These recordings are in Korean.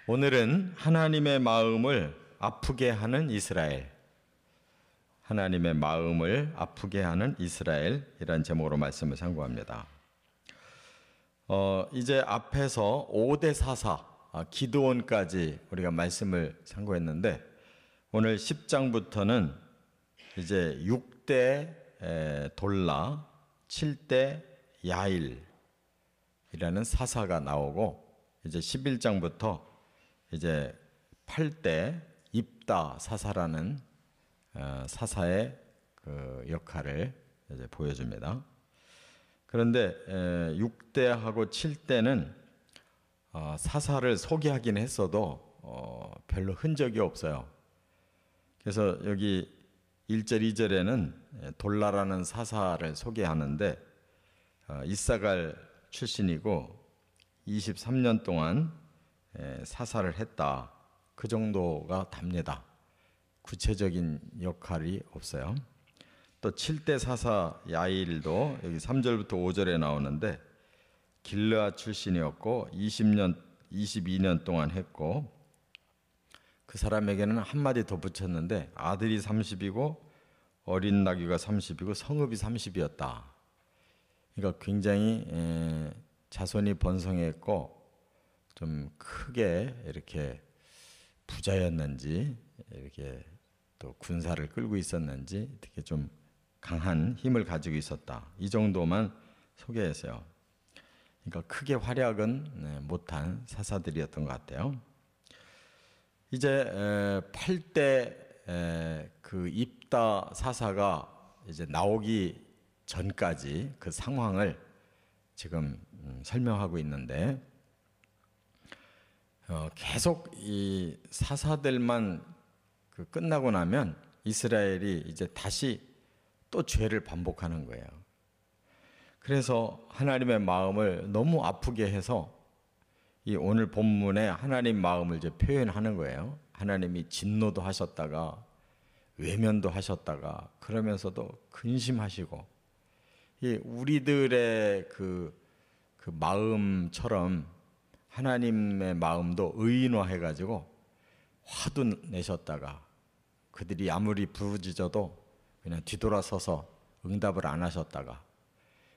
오늘은 하나님의 마음을 아프게 하는 이스라엘, 하나님의 마음을 아프게 하는 이스라엘이라는 제목으로 말씀을 상고합니다. 이제 앞에서 5대 사사, 기드온까지 우리가 말씀을 상고했는데 오늘 10장부터는 이제 6대 돌라, 7대 야일이라는 사사가 나오고 이제 11장부터 이제 8대 입다 사사라는 사사의 그 역할을 이제 보여줍니다. 그런데 6대하고 7대는 사사를 소개하긴 했어도 별로 흔적이 없어요. 그래서 여기 1절, 2절에는 돌라라는 사사를 소개하는데 이사갈 출신이고 23년 동안 사사를 했다. 그 정도가 답니다. 구체적인 역할이 없어요. 또 7대 사사 야일도 여기 3절부터 5절에 나오는데 길르앗 출신이었고 22년 동안 했고 그 사람에게는 한마디 더 붙였는데 아들이 30이고 어린 나귀가 30이고 성읍이 30이었다. 그러니까 굉장히 자손이 번성했고 좀 크게 이렇게 부자였는지 이렇게 또 군사를 끌고 있었는지 되게 좀 강한 힘을 가지고 있었다. 이 정도만 소개했어요. 그러니까 크게 활약은 못한 사사들이었던 것 같아요. 이제 8대 그 입다 사사가 이제 나오기 전까지 그 상황을 지금 설명하고 있는데 계속 이 사사들만 그 끝나고 나면 이스라엘이 이제 다시 또 죄를 반복하는 거예요. 그래서 하나님의 마음을 너무 아프게 해서 이 오늘 본문에 하나님 마음을 이제 표현하는 거예요. 하나님이 진노도 하셨다가 외면도 하셨다가 그러면서도 근심하시고 이 우리들의 그 마음처럼 하나님의 마음도 의인화해가지고 화도 내셨다가 그들이 아무리 부르짖어도 그냥 뒤돌아서서 응답을 안 하셨다가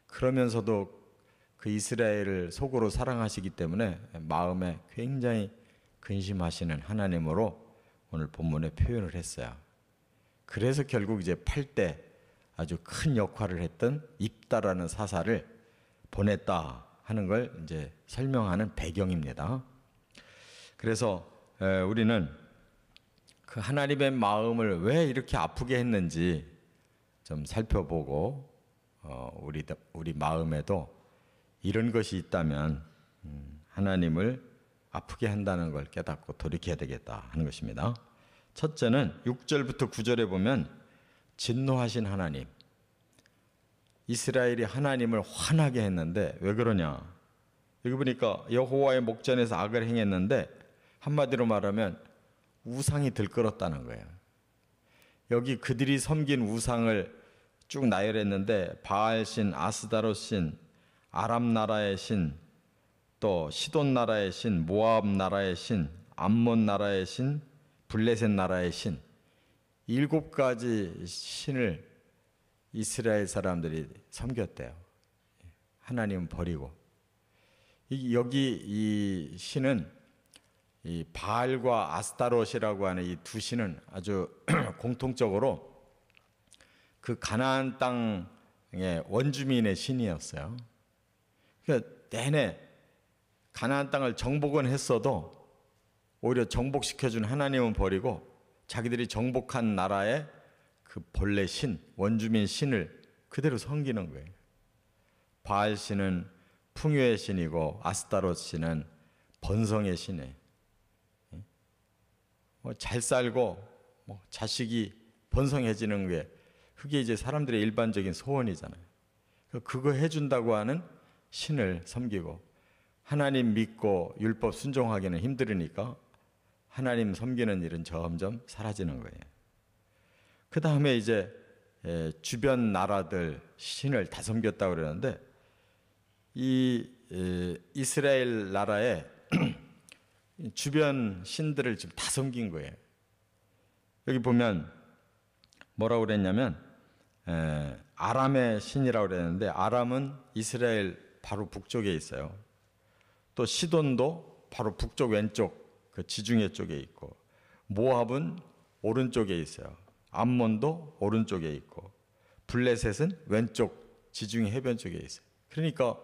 그러면서도 그 이스라엘을 속으로 사랑하시기 때문에 마음에 굉장히 근심하시는 하나님으로 오늘 본문에 표현을 했어요. 그래서 결국 이제 8대 아주 큰 역할을 했던 입다라는 사사를 보냈다 하는 걸 이제 설명하는 배경입니다. 그래서 우리는 그 하나님의 마음을 왜 이렇게 아프게 했는지 좀 살펴보고 우리 마음에도 이런 것이 있다면 하나님을 아프게 한다는 걸 깨닫고 돌이켜야 되겠다 하는 것입니다. 첫째는 6절부터 9절에 보면 진노하신 하나님, 이스라엘이 하나님을 화나게 했는데 왜 그러냐? 여기 보니까 여호와의 목전에서 악을 행했는데 한마디로 말하면 우상이 들끓었다는 거예요. 여기 그들이 섬긴 우상을 쭉 나열했는데 바알신, 아스다롯신, 아람 나라의 신, 또 시돈 나라의 신, 모압 나라의 신, 암몬 나라의 신, 블레셋 나라의 신, 7가지 신을 이스라엘 사람들이 섬겼대요. 하나님은 버리고. 여기 이 신은 이 바알과 아스타롯이라고 하는 이 두 신은 아주 공통적으로 그 가나안 땅의 원주민의 신이었어요. 그러니까 내내 가나안 땅을 정복은 했어도 오히려 정복시켜준 하나님은 버리고 자기들이 정복한 나라의 그 본래 신, 원주민 신을 그대로 섬기는 거예요. 바알 신은 풍요의 신이고 아스타롯 신은 번성의 신이에요. 잘 살고 자식이 번성해지는 게 그게 이제 사람들의 일반적인 소원이잖아요. 그거 해준다고 하는 신을 섬기고 하나님 믿고 율법 순종하기는 힘들으니까 하나님 섬기는 일은 점점 사라지는 거예요. 그 다음에 이제 주변 나라들 신을 다 섬겼다고 그러는데 이 이스라엘 나라에 주변 신들을 지금 다 섬긴 거예요. 여기 보면 뭐라고 그랬냐면 아람의 신이라고 그랬는데, 아람은 이스라엘 바로 북쪽에 있어요. 또 시돈도 바로 북쪽 왼쪽 그 지중해 쪽에 있고, 모압은 오른쪽에 있어요. 암몬도 오른쪽에 있고, 블레셋은 왼쪽 지중해 해변 쪽에 있어요. 그러니까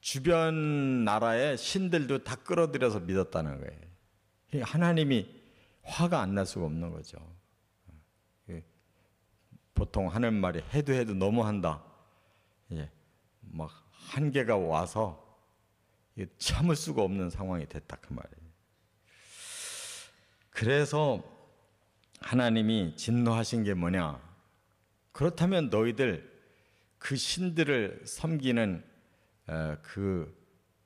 주변 나라의 신들도 다 끌어들여서 믿었다는 거예요. 하나님이 화가 안 날 수가 없는 거죠. 보통 하는 말이 해도 너무한다. 막 한계가 와서 참을 수가 없는 상황이 됐다 그 말이에요. 그래서 하나님이 진노하신 게 뭐냐? 그렇다면 너희들 그 신들을 섬기는 그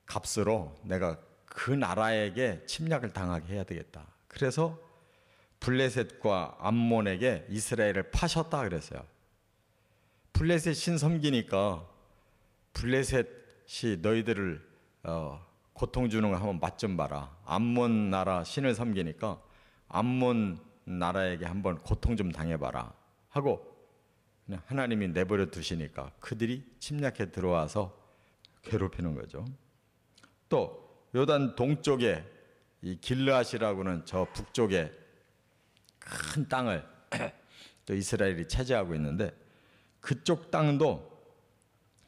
값으로 내가 그 나라에게 침략을 당하게 해야 되겠다. 그래서 블레셋과 암몬에게 이스라엘을 파셨다 그랬어요. 블레셋 신 섬기니까 블레셋이 너희들을 고통 주는 거 한번 맛 좀 봐라. 암몬 나라 신을 섬기니까 암몬 나라에게 한번 고통 좀 당해봐라 하고 그냥 하나님이 내버려 두시니까 그들이 침략해 들어와서 괴롭히는 거죠. 또 요단 동쪽에 이 길르앗이라고는 저 북쪽에 큰 땅을 또 이스라엘이 차지하고 있는데, 그쪽 땅도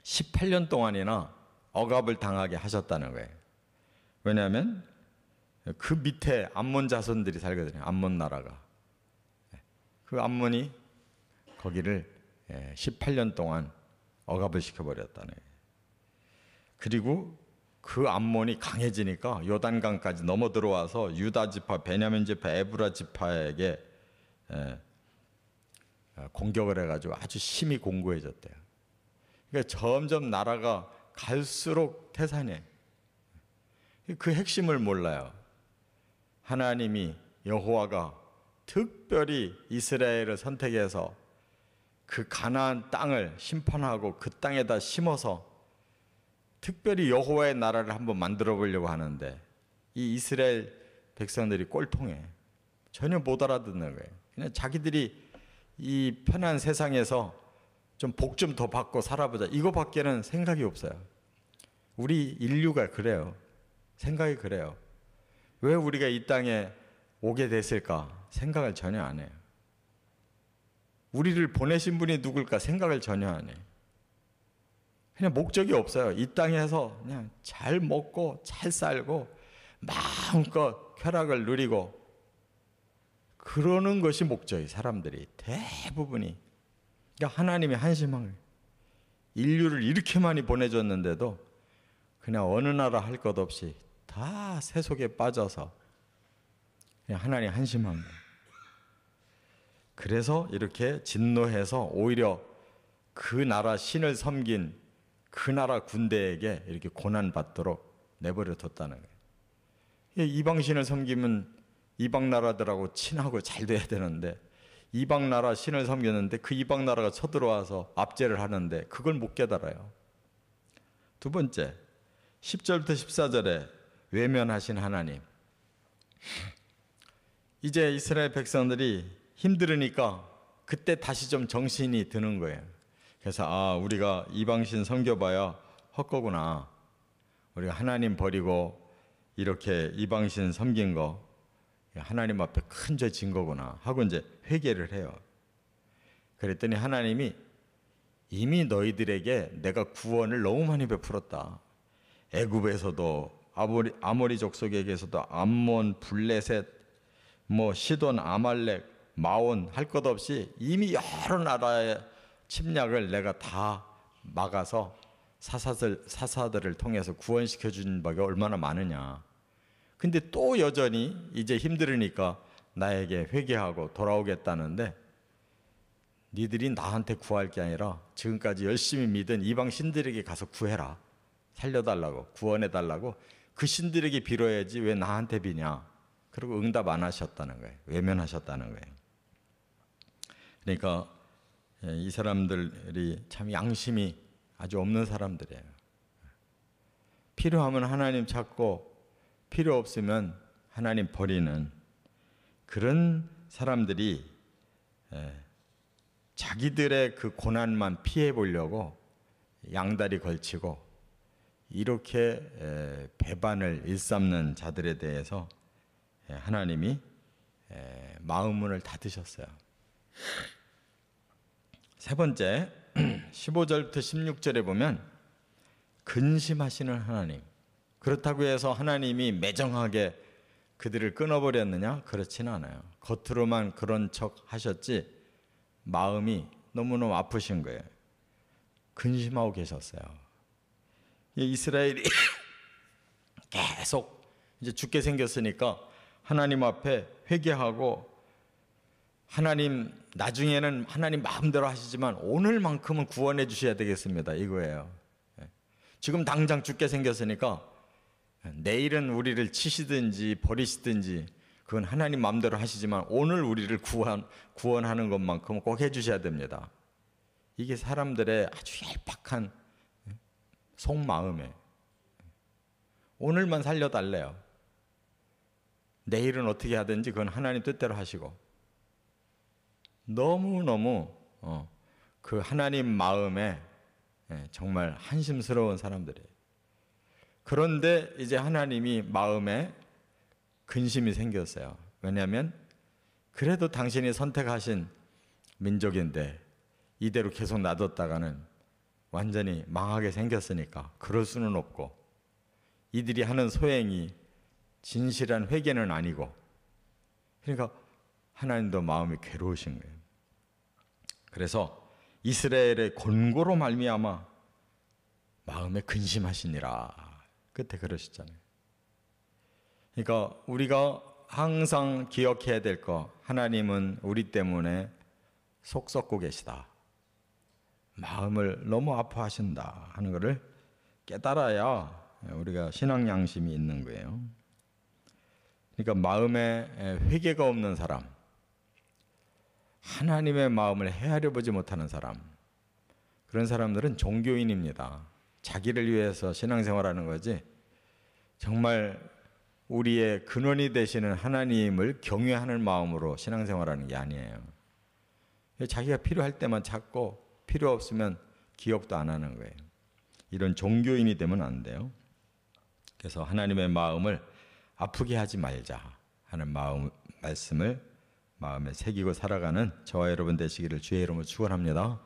18년 동안이나 억압을 당하게 하셨다는 거예요. 왜냐하면 그 밑에 암몬 자손들이 살거든요. 암몬 나라가. 그 암몬이 거기를 18년 동안 억압을 시켜버렸다는 거예요. 그리고 그 암몬이 강해지니까 요단강까지 넘어 들어와서 유다 지파, 베냐민 지파, 에브라 지파에게 공격을 해가지고 아주 심히 공고해졌대요. 그러니까 점점 나라가 갈수록 태산해. 그 핵심을 몰라요. 하나님이 여호와가 특별히 이스라엘을 선택해서 그 가나안 땅을 심판하고 그 땅에다 심어서 특별히 여호와의 나라를 한번 만들어 보려고 하는데, 이 이스라엘 백성들이 꼴통해. 전혀 못 알아듣는 거예요. 그냥 자기들이 이 편한 세상에서 좀 복 좀 더 받고 살아보자, 이거밖에는 생각이 없어요. 우리 인류가 그래요. 생각이 그래요. 왜 우리가 이 땅에 오게 됐을까 생각을 전혀 안 해요. 우리를 보내신 분이 누굴까 생각을 전혀 안 해요. 그냥 목적이 없어요. 이 땅에서 그냥 잘 먹고 잘 살고 마음껏 쾌락을 누리고 그러는 것이 목적이, 사람들이 대부분이. 그러니까 하나님이 한심한 거예요. 인류를 이렇게 많이 보내줬는데도 그냥 어느 나라 할 것 없이 다 세속에 빠져서 그냥 하나님 한심한 거예요. 그래서 이렇게 진노해서 오히려 그 나라 신을 섬긴 그 나라 군대에게 이렇게 고난받도록 내버려 뒀다는 거예요. 이방 신을 섬기면 이방 나라들하고 친하고 잘 돼야 되는데, 이방 나라 신을 섬겼는데 그 이방 나라가 쳐들어와서 압제를 하는데 그걸 못 깨달아요. 두 번째, 10절부터 14절에 외면하신 하나님. 이제 이스라엘 백성들이 힘들으니까 그때 다시 좀 정신이 드는 거예요. 그래서 우리가 이방신 섬겨봐야 헛거구나. 우리가 하나님 버리고 이렇게 이방신 섬긴 거 하나님 앞에 큰 죄 진 거구나 하고 이제 회개를 해요. 그랬더니 하나님이 이미 너희들에게 내가 구원을 너무 많이 베풀었다. 애굽에서도 아모리 족속에게서도 암몬, 블레셋, 시돈, 아말렉, 마온 할 것 없이 이미 여러 나라의 침략을 내가 다 막아서 사사들을 통해서 구원시켜 준 바가 얼마나 많으냐. 근데 또 여전히 이제 힘들으니까 나에게 회개하고 돌아오겠다는데, 니들이 나한테 구할 게 아니라 지금까지 열심히 믿은 이방 신들에게 가서 구해라. 살려달라고, 구원해달라고 그 신들에게 빌어야지 왜 나한테 비냐. 그리고 응답 안 하셨다는 거예요. 외면하셨다는 거예요. 그러니까 이 사람들이 참 양심이 아주 없는 사람들이에요. 필요하면 하나님 찾고 필요 없으면 하나님 버리는 그런 사람들이 자기들의 그 고난만 피해 보려고 양다리 걸치고 이렇게 배반을 일삼는 자들에 대해서 하나님이 마음문을 닫으셨어요. 세 번째 15절부터 16절에 보면 근심하시는 하나님. 그렇다고 해서 하나님이 매정하게 그들을 끊어버렸느냐? 그렇지는 않아요. 겉으로만 그런 척 하셨지 마음이 너무너무 아프신 거예요. 근심하고 계셨어요. 이스라엘이 계속 이제 죽게 생겼으니까 하나님 앞에 회개하고 하나님 나중에는 하나님 마음대로 하시지만 오늘만큼은 구원해 주셔야 되겠습니다. 이거예요. 지금 당장 죽게 생겼으니까 내일은 우리를 치시든지 버리시든지 그건 하나님 마음대로 하시지만 오늘 우리를 구원하는 것만큼은 꼭 해주셔야 됩니다. 이게 사람들의 아주 얄팍한 속마음에 오늘만 살려달래요. 내일은 어떻게 하든지 그건 하나님 뜻대로 하시고 너무너무 그 하나님 마음에 정말 한심스러운 사람들이에요. 그런데 이제 하나님이 마음에 근심이 생겼어요. 왜냐하면 그래도 당신이 선택하신 민족인데 이대로 계속 놔뒀다가는 완전히 망하게 생겼으니까 그럴 수는 없고 이들이 하는 소행이 진실한 회개는 아니고 그러니까 하나님도 마음이 괴로우신 거예요. 그래서 이스라엘의 권고로 말미암아 마음에 근심하시니라. 끝에 그러셨잖아요. 그러니까 우리가 항상 기억해야 될 거 하나님은 우리 때문에 속 썩고 계시다. 마음을 너무 아파하신다 하는 것을 깨달아야 우리가 신앙 양심이 있는 거예요. 그러니까 마음에 회개가 없는 사람, 하나님의 마음을 헤아려 보지 못하는 사람, 그런 사람들은 종교인입니다. 자기를 위해서 신앙생활하는 거지 정말 우리의 근원이 되시는 하나님을 경외하는 마음으로 신앙생활하는 게 아니에요. 자기가 필요할 때만 찾고 필요 없으면 기억도 안 하는 거예요. 이런 종교인이 되면 안 돼요. 그래서 하나님의 마음을 아프게 하지 말자 하는 말씀을 마음에 새기고 살아가는 저와 여러분 되시기를 주의 이름으로 축원합니다.